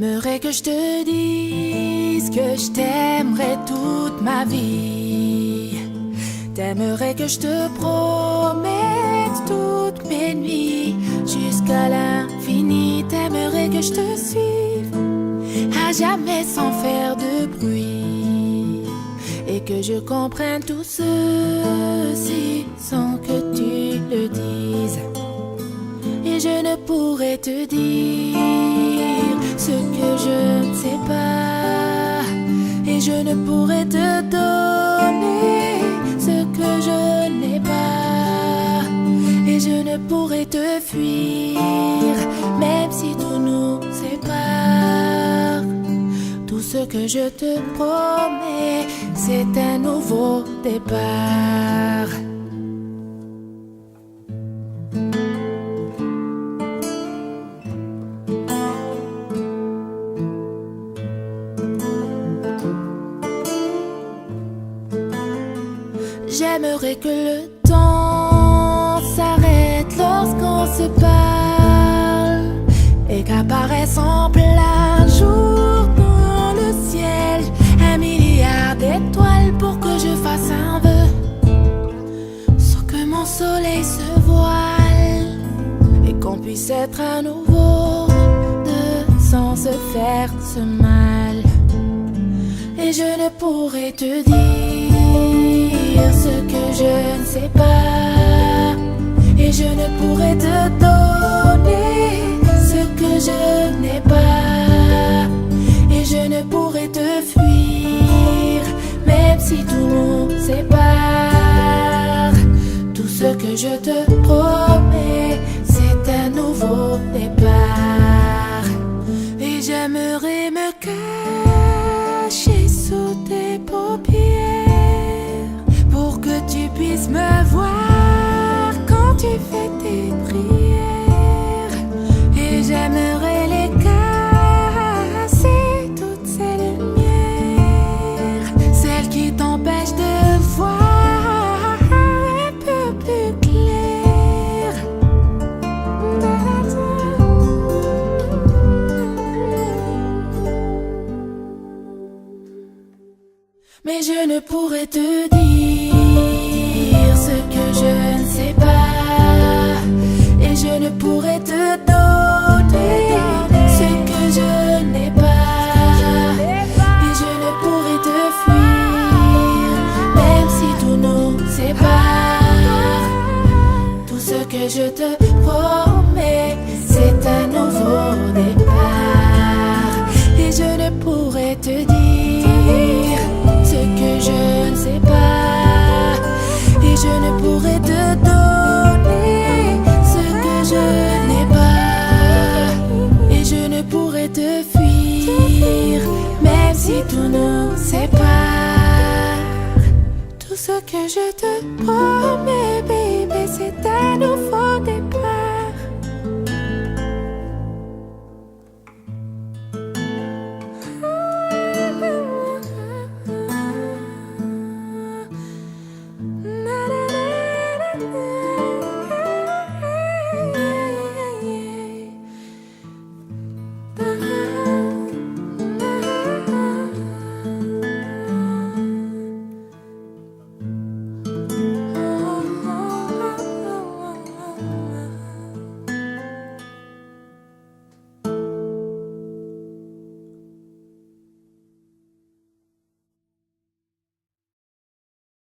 T'aimerais que je te dise que je t'aimerais toute ma vie. T'aimerais que je te promette toutes mes nuits jusqu'à l'infini. T'aimerais que je te suive à jamais sans faire de bruit, et que je comprenne tout ceci sans que tu le dises. Et je ne pourrais te dire ce que je ne sais pas, et je ne pourrais te donner ce que je n'ai pas, et je ne pourrais te fuir même si tout nous sépare. Tout ce que je te promets, c'est un nouveau départ. J'aimerais que le temps s'arrête lorsqu'on se parle, et qu'apparaisse en plein jour dans le ciel 1 milliard d'étoiles pour que je fasse un vœu, sans que mon soleil se voile, et qu'on puisse être à nouveau deux sans se faire ce mal. Et je ne pourrais te dire ce que je ne sais pas, et je ne pourrais te donner ce que je n'ai pas, et je ne pourrais te fuir même si tout nous sépare. Tout ce que je te promets, c'est un nouveau départ. Et j'aimerais me cacher sous tes paupières pour que tu puisses me voir quand tu fais tes prières. Et j'aimerais les casser, toutes ces lumières, celles qui t'empêchent de voir un peu plus clair. Mais je ne pourrais te dire ce que je ne sais pas, et je ne pourrais te donner ce que je n'ai pas, et je ne pourrais te fuir même si tout nous sépare. Tout ce que je te promets, c'est un nouveau départ. Et je ne pourrais te dire ce que je ne sais pas, et je ne pourrais te donner ce que je n'ai pas, et je ne pourrais te fuir même si tout nous sépare. Tout ce que je te promets, baby, c'est un nouveau départ.